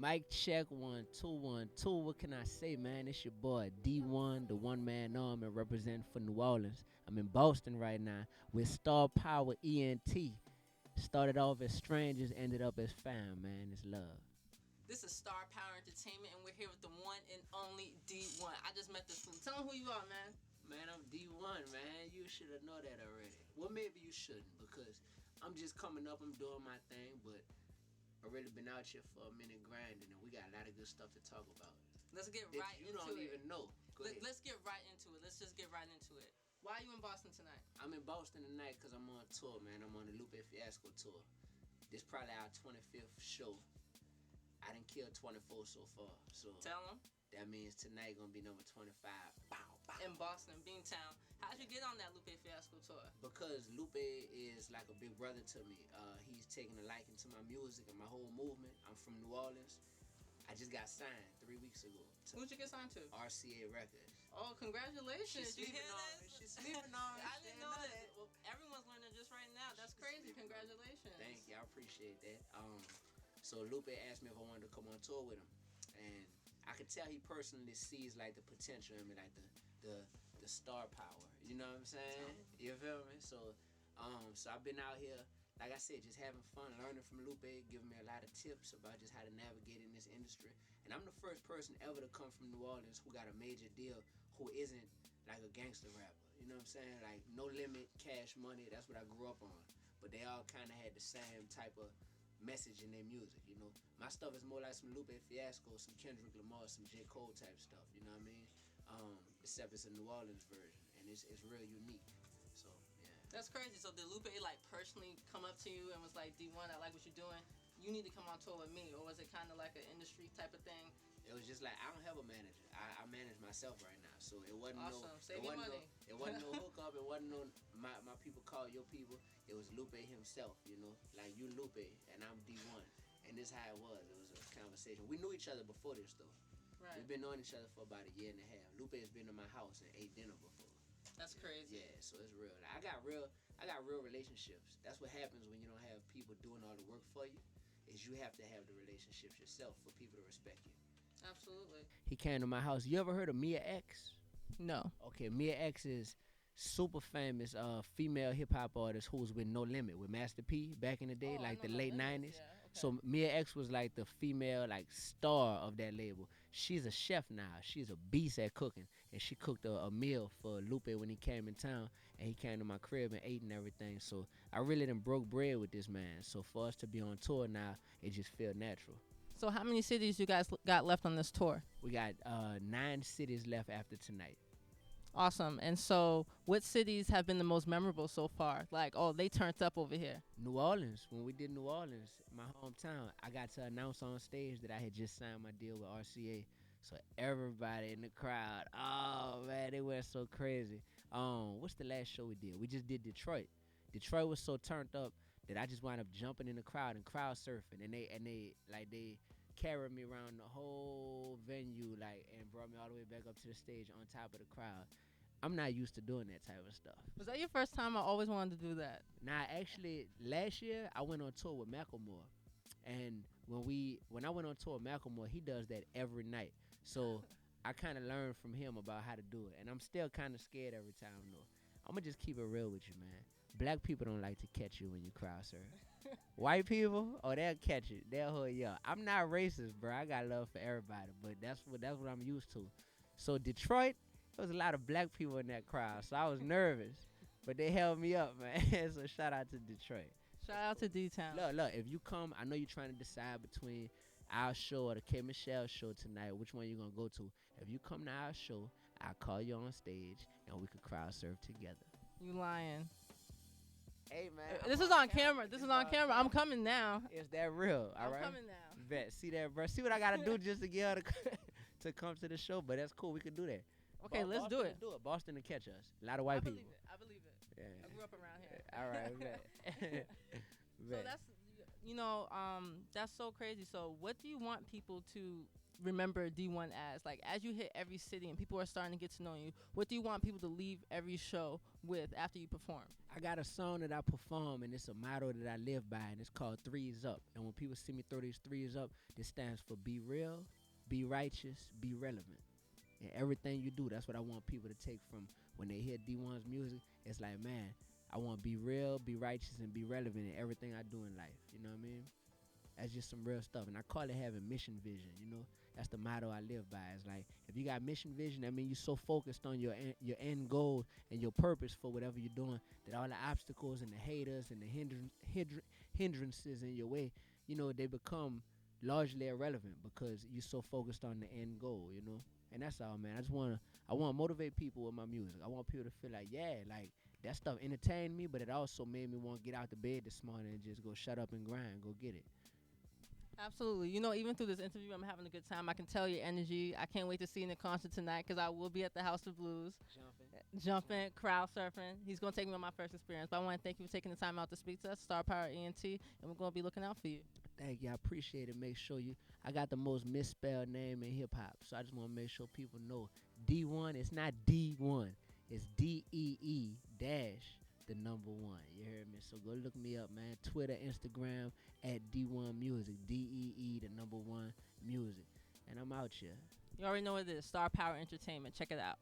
Mic check 1 2 1 2. What can I say, man? It's your boy Dee-1, the one man army representing for New Orleans. I'm in Boston right now with Star Power ENT. Started off as strangers, ended up as fam, man. It's love. This is Star Power Entertainment, and we're here with the one and only Dee-1. I just met this fool. Tell him who you are, man. Man, I'm Dee-1, man. You should have known that already. Well, maybe you shouldn't because I'm just coming up. I'm doing my thing, but I really been out here for a minute grinding, and we got a lot of good stuff to talk about. Let's get That right you into don't it. even know. Go ahead. Let's get right into it. Let's just get right into it. Why are you in Boston tonight? I'm in Boston tonight because I'm on tour, man. I'm on the Lupe Fiasco tour. This probably our 25th show. I done killed 24 so far. So Tell him. that means tonight gonna be number 25. Bow, bow. In Boston, Beantown. How'd you get on that Lupe Fiasco tour? Because Lupe is like a big brother to me. He's taking a liking to my music and my whole movement. I'm from New Orleans. I just got signed 3 weeks ago to Who'd you get signed to? RCA Records. Oh, congratulations. She's You hear sleeping on that? me. She's sleeping on me. I She didn't ain't know know that. that. Well, everyone's learning just right now. That's She's crazy. sleeping on me. Congratulations. Thank you, I appreciate that. So Lupe asked me if I wanted to come on tour with him, and I could tell he personally sees like the potential in me, like the star power. You know what I'm saying? You feel me? So I've been out here, like I said, just having fun, learning from Lupe, giving me a lot of tips about just how to navigate in this industry. And I'm the first person ever to come from New Orleans who got a major deal, who isn't like a gangster rapper. You know what I'm saying? Like No Limit, Cash Money. That's what I grew up on. But they all kind of had the same type of message in their music, you know. My stuff is more like some Lupe Fiasco, some Kendrick Lamar, some J. Cole type stuff, you know what I mean? Except it's a New Orleans version, and it's real unique. So, yeah. That's crazy. So did Lupe like personally come up to you and was like, D1, I like what you're doing. You need to come on tour with me, or was it kind of like an industry type of thing? It was just like, I don't have a manager. I manage myself right now, so it wasn't Awesome. no, Save your money. It wasn't no hookup. It wasn't no my people call your people. It was Lupe himself, you know, like you Lupe and I'm D1, and this how it was. It was a conversation. We knew each other before this though. Right. We've been knowing each other for about a year and a half. Lupe has been to my house and ate dinner before. That's crazy. Yeah, so it's real. I got real relationships. That's what happens when you don't have people doing all the work for you. Is you have to have the relationships yourself for people to respect you. Absolutely. He came to my house. You ever heard of Mia X? No. Okay, Mia X is super famous female hip hop artist who was with No Limit with Master P back in the day, like the late 90s. Yeah, okay. So Mia X was like the female like star of that label. She's a chef now. She's a beast at cooking, and she cooked a meal for Lupe when he came in town, and he came to my crib and ate and everything. So I really done broke bread with this man. So for us to be on tour now, it just feel natural. So how many cities you guys got left on this tour? We got 9 cities left after tonight. Awesome. And so what cities have been the most memorable so far? Like, oh, they turned up over here. New Orleans. When we did New Orleans, my hometown, I got to announce on stage that I had just signed my deal with RCA. So everybody in the crowd, oh man, they went so crazy. What's the last show we did? We just did Detroit. Detroit was so turned up that I just wound up jumping in the crowd and crowd surfing, and they carried me around the whole venue, like, and brought me all the way back up to the stage on top of the crowd. I'm not used to doing that type of stuff. Was that your first time? I always wanted to do that. Now, actually, last year I went on tour with Macklemore, and when I went on tour with Macklemore, he does that every night. So I kind of learned from him about how to do it, and I'm still kind of scared every time though. I'm gonna just keep it real with you, man. Black people don't like to catch you when you crowd surf. White people, oh, they'll catch it. They'll hold you up. I'm not racist, bro. I got love for everybody, but that's what I'm used to. So Detroit, there was a lot of black people in that crowd, so I was nervous, but they held me up, man. So shout out to Detroit. Shout out to D-Town. Look, if you come, I know you're trying to decide between our show or the K. Michelle show tonight, which one you gonna go to. If you come to our show, I'll call you on stage and we could crowd surf together. You lying. Hey, man. This is on camera. This is on camera. I'm coming now. Is that real? All right. I'm coming now. Bet. See that, bro? See what I got to do just to get her to come to the show? But that's cool. We could do that. Okay, let's do it. Boston to catch us. A lot of white people. I believe it. Yeah. I grew up around here. All right, bet. So that's, That's so crazy. So, what do you want people to remember D1 as? Like, as you hit every city and people are starting to get to know you, what do you want people to leave every show with after you perform? I got a song that I perform, and it's a motto that I live by, and it's called Threes Up. And when people see me throw these threes up, this stands for be real, be righteous, be relevant. And everything you do, that's what I want people to take from when they hear D1's music. It's like, man, I want to be real, be righteous, and be relevant in everything I do in life. You know what I mean? That's just some real stuff. And I call it having mission vision. That's the motto I live by. It's like, if you got mission vision, that means you're so focused on your end goal and your purpose for whatever you're doing that all the obstacles and the haters and the hindrances in your way, they become largely irrelevant because you're so focused on the end goal. And that's all, man. I want to motivate people with my music. I want people to feel like, yeah, like that stuff entertained me, but it also made me want to get out the bed this morning and just go shut up and grind, go get it. Absolutely. Even through this interview, I'm having a good time. I can tell your energy. I can't wait to see you in the concert tonight because I will be at the House of Blues. Jumping, crowd surfing. He's going to take me on my first experience. But I want to thank you for taking the time out to speak to us, Star Power ENT, and we're going to be looking out for you. Thank you. I appreciate it. Make sure I got the most misspelled name in hip hop. So I just want to make sure people know D1, it's not D1. It's DEE dash the number one. You heard me? So go look me up, man. Twitter, Instagram at D1 Music. DEE the number one music. And I'm out here. You already know what it is. Star Power Entertainment. Check it out.